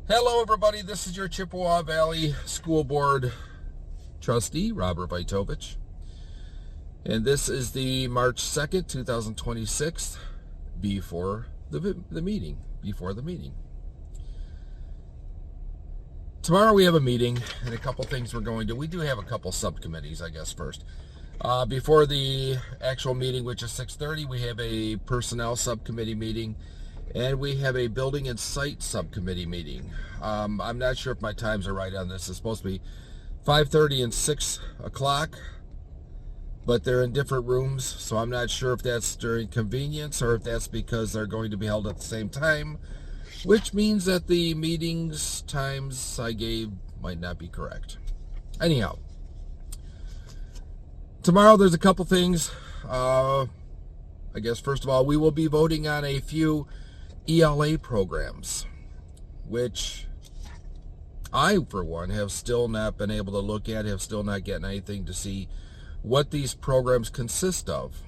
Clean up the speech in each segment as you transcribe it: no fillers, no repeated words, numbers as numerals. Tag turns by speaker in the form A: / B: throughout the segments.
A: Hello everybody, this is your Chippewa Valley School Board trustee, Robert Wojtowicz. And this is the March 2nd, 2026, before the meeting. Tomorrow we have a meeting and a couple things we do have a couple subcommittees, I guess, first. Before the actual meeting, which is 6:30, we have a personnel subcommittee meeting. And we have a building and site subcommittee meeting. I'm not sure if my times are right on this. It's supposed to be 5:30 and 6 o'clock, but they're in different rooms, so I'm not sure if that's during convenience or if that's because they're going to be held at the same time, which means that the meetings times I gave might not be correct. Anyhow, tomorrow there's a couple things. I guess first of all, we will be voting on a few ELA programs, which I, for one, have still not been able to look at, have still not gotten anything to see what these programs consist of.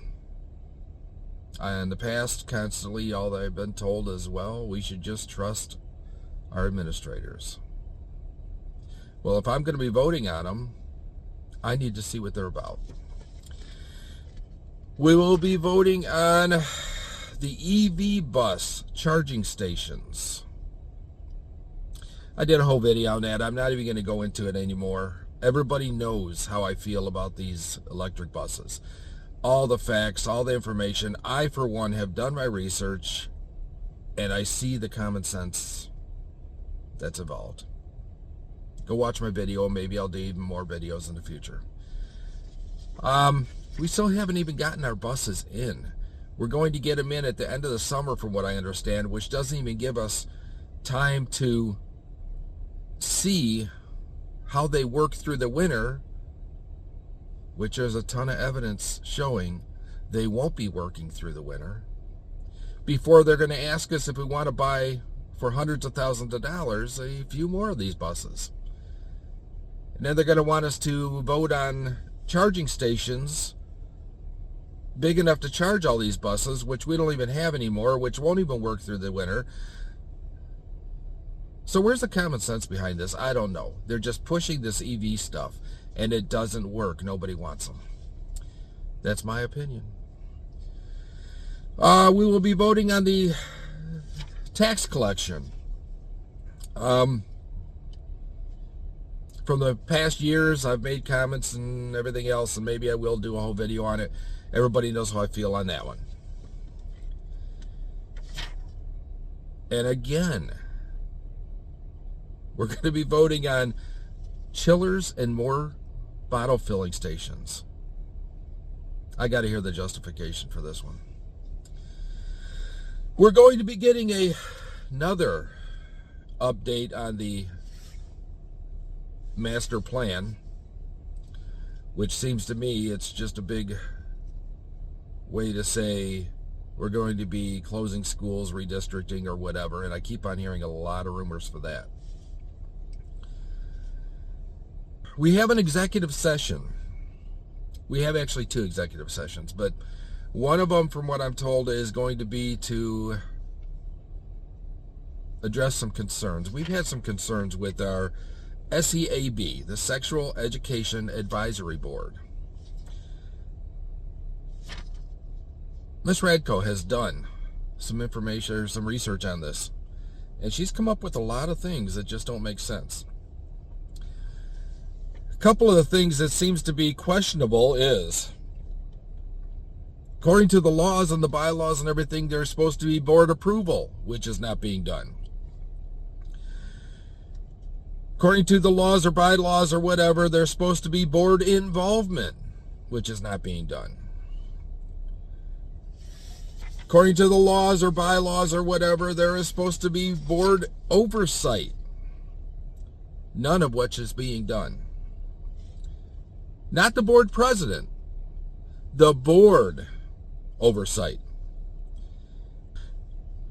A: In the past, constantly, all that I've been told is, well, we should just trust our administrators. Well, if I'm going to be voting on them, I need to see what they're about. We will be voting on the EV bus charging stations. I did a whole video on that. I'm not even going to go into it anymore. Everybody knows how I feel about these electric buses. All the facts, all the information. I, for one, have done my research, and I see the common sense that's involved. Go watch my video. Maybe I'll do even more videos in the future. We still haven't even gotten our buses in. We're going to get them in at the end of the summer, from what I understand, which doesn't even give us time to see how they work through the winter, which there's a ton of evidence showing they won't be working through the winter, before they're going to ask us if we want to buy for hundreds of thousands of dollars a few more of these buses. And then they're going to want us to vote on charging stations big enough to charge all these buses, which we don't even have anymore, which won't even work through the winter. So where's the common sense behind this? I don't know. They're just pushing this EV stuff, and it doesn't work. Nobody wants them. That's my opinion. We will be voting on the tax collection. From the past years, I've made comments and everything else, and maybe I will do a whole video on it. Everybody knows how I feel on that one. And again, we're going to be voting on chillers and more bottle filling stations. I got to hear the justification for this one. We're going to be getting another update on the master plan, which seems to me it's just a big way to say we're going to be closing schools, redistricting, or whatever, and I keep on hearing a lot of rumors for that. We have an executive session. We have actually two executive sessions, but one of them, from what I'm told, is going to be to address some concerns. We've had some concerns with our SEAB, the Sexual Education Advisory Board. Miss Radyko has done some information or some research on this, and she's come up with a lot of things that just don't make sense. A couple of the things that seems to be questionable is, according to the laws and the bylaws and everything, there's supposed to be board approval, which is not being done. According to the laws or bylaws or whatever, there's supposed to be board involvement, which is not being done. According to the laws or bylaws or whatever, there is supposed to be board oversight, none of which is being done. Not the board president, the board oversight.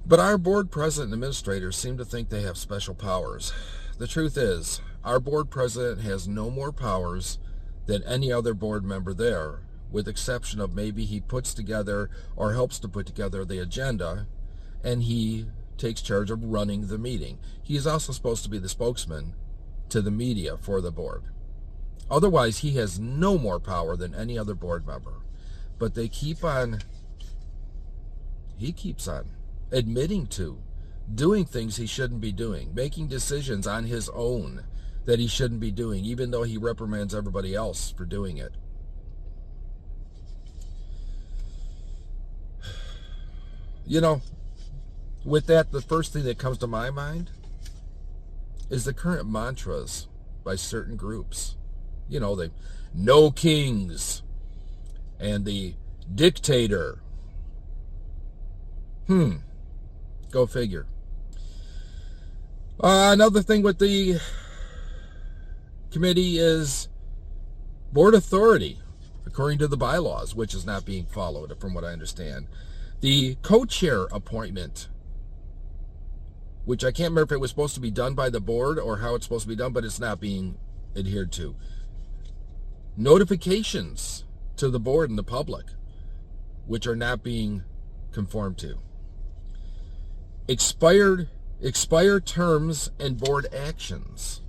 A: But our board president and administrators seem to think they have special powers. The truth is, our board president has no more powers than any other board member there, with exception of maybe he puts together or helps to put together the agenda, and he takes charge of running the meeting. He is also supposed to be the spokesman to the media for the board. Otherwise, he has no more power than any other board member. But he keeps on admitting to doing things he shouldn't be doing, making decisions on his own that he shouldn't be doing, even though he reprimands everybody else for doing it. You know, with that, the first thing that comes to my mind is the current mantras by certain groups. You know, the no kings and the dictator. Go figure. Another thing with the committee is board authority, according to the bylaws, which is not being followed, from what I understand. The co-chair appointment, which I can't remember if it was supposed to be done by the board or how it's supposed to be done, but it's not being adhered to. Notifications to the board and the public, which are not being conformed to. Expired terms and board actions,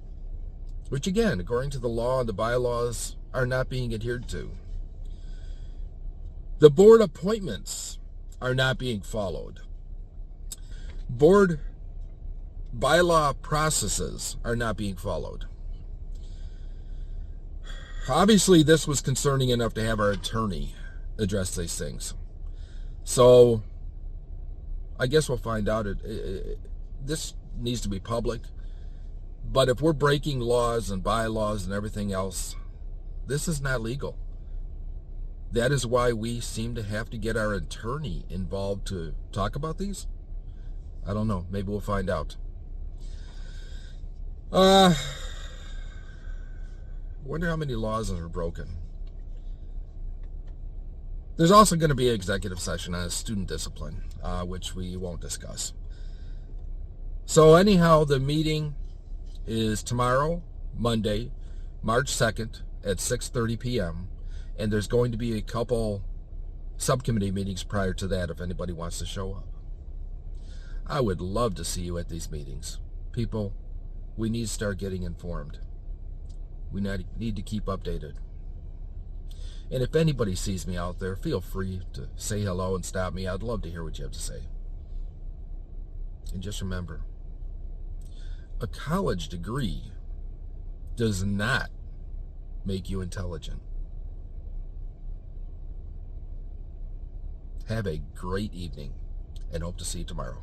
A: which again, according to the law and the bylaws, are not being adhered to. The board appointments are not being followed. Board bylaw processes are not being followed. Obviously, this was concerning enough to have our attorney address these things. So, I guess we'll find out. This needs to be public. But if we're breaking laws and bylaws and everything else, this is not legal. That is why we seem to have to get our attorney involved to talk about these. I don't know. Maybe we'll find out. Wonder how many laws are broken. There's also going to be an executive session on student discipline, which we won't discuss. So anyhow, the meeting is tomorrow, Monday, March 2nd at 6:30 p.m. And there's going to be a couple subcommittee meetings prior to that if anybody wants to show up. I would love to see you at these meetings. People, we need to start getting informed. We need to keep updated. And if anybody sees me out there, feel free to say hello and stop me. I'd love to hear what you have to say. And just remember, a college degree does not make you intelligent. Have a great evening and hope to see you tomorrow.